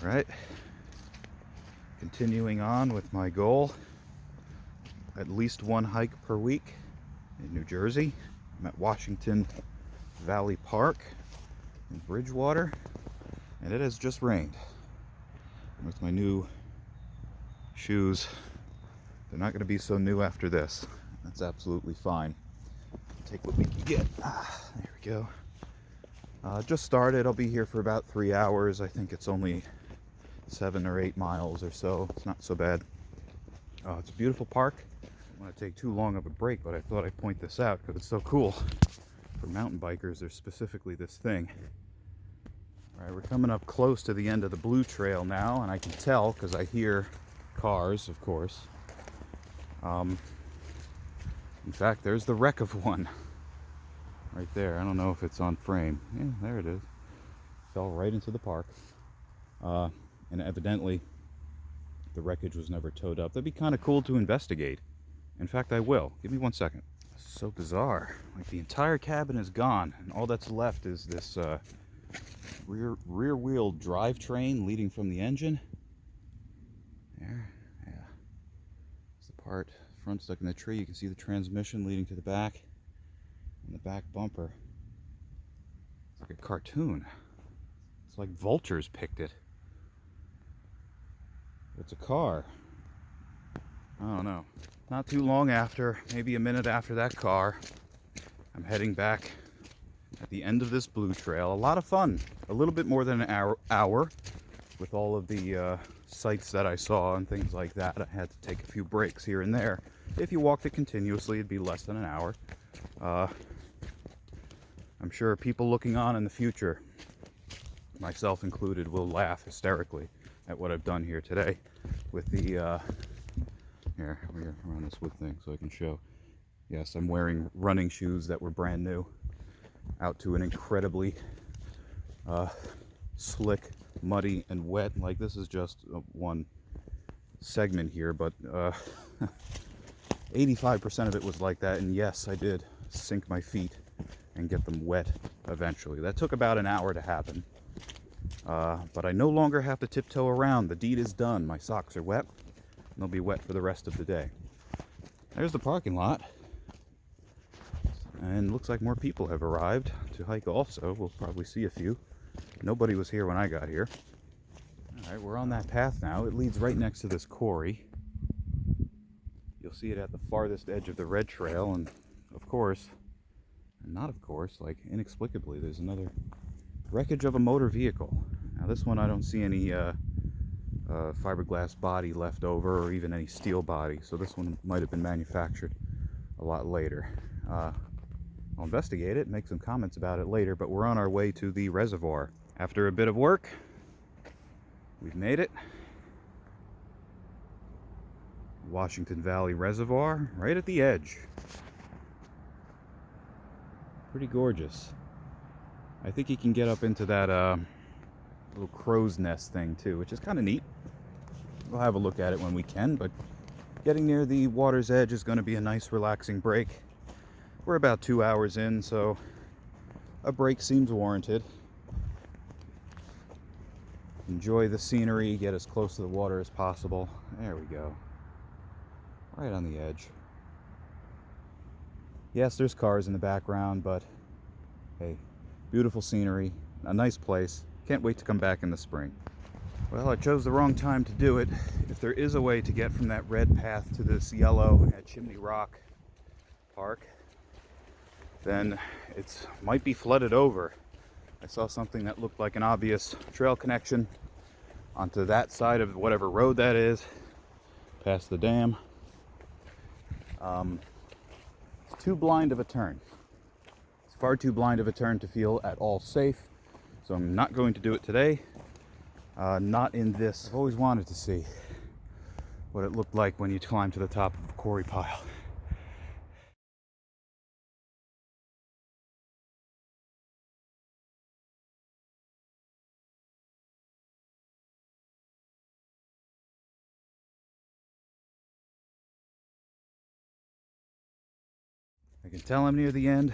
All right, continuing on with my goal, at least one hike per week in New Jersey. I'm at Washington Valley Park in Bridgewater, and it has just rained. With my new shoes, they're not going to be so new after this. That's absolutely fine. Take what we can get. There we go. Just started. I'll be here for about 3 hours. I think it's only 7 or 8 miles or so. It's not so bad. It's a beautiful park. I don't want to take too long of a break, but I thought I'd point this out because it's so cool. For mountain bikers, there's specifically this thing. All right, we're coming up close to the end of the Blue Trail now, and I can tell because I hear cars, of course. In fact, there's the wreck of one right there. I don't know if it's on frame. Yeah, there it is. Fell right into the park. And evidently, the wreckage was never towed up. That'd be kind of cool to investigate. In fact, I will. Give me 1 second. This is so bizarre. Like, the entire cabin is gone, and all that's left is this rear wheel drivetrain leading from the engine. There, yeah. It's the part front stuck in the tree. You can see the transmission leading to the back, and the back bumper. It's like a cartoon. It's like vultures picked it. It's a car. I don't know. Not too long after, maybe a minute after that car, I'm heading back at the end of this Blue Trail. A lot of fun. A little bit more than an hour with all of the sights that I saw and things like that. I had to take a few breaks here and there. If you walked it continuously, it'd be less than an hour. I'm sure people looking on in the future, myself included, will laugh hysterically at what I've done here today with the here, we're around this wood thing so I can show. Yes, I'm wearing running shoes that were brand new out to an incredibly slick, muddy, and wet. Like, this is just one segment here, but 85% of it was like that. And yes, I did sink my feet and get them wet eventually. That took about an hour to happen. But I no longer have to tiptoe around. The deed is done. My socks are wet. And they'll be wet for the rest of the day. There's the parking lot. And looks like more people have arrived to hike also. We'll probably see a few. Nobody was here when I got here. All right, we're on that path now. It leads right next to this quarry. You'll see it at the farthest edge of the red trail. And of course, and not of course, like inexplicably, there's another wreckage of a motor vehicle. Now this one I don't see any fiberglass body left over, or even any steel body, so this one might have been manufactured a lot later. I'll investigate it and make some comments about it later, but we're on our way to the reservoir. After a bit of work, we've made it. Washington Valley Reservoir, right at the edge. Pretty gorgeous. I think you can get up into that little crow's nest thing too, which is kind of neat. We'll have a look at it when we can, but getting near the water's edge is going to be a nice relaxing break. We're about 2 hours in, so a break seems warranted. Enjoy the scenery, get as close to the water as possible. There we go. Right on the edge. Yes, there's cars in the background, but hey, beautiful scenery, a nice place. Can't wait to come back in the spring. Well, I chose the wrong time to do it. If there is a way to get from that red path to this yellow at Chimney Rock Park, then it might be flooded over. I saw something that looked like an obvious trail connection onto that side of whatever road that is, past the dam. It's too blind of a turn. It's far too blind of a turn to feel at all safe, so I'm not going to do it today. Not in this. I've always wanted to see what it looked like when you climb to the top of a quarry pile. I can tell I'm near the end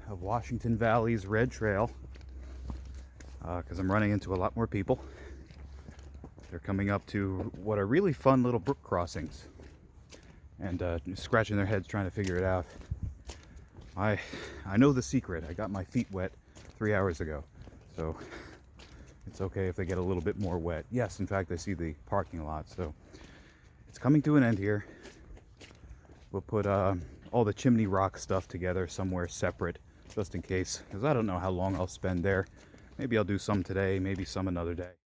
of Washington Valley's Red Trail because I'm running into a lot more people. They're coming up to what are really fun little brook crossings, and scratching their heads trying to figure it out. I know the secret. I got my feet wet 3 hours ago, so it's okay if they get a little bit more wet. Yes, in fact, I see the parking lot, so it's coming to an end here. We'll put all the Chimney Rock stuff together somewhere separate, just in case, because I don't know how long I'll spend there. Maybe I'll do some today, maybe some another day.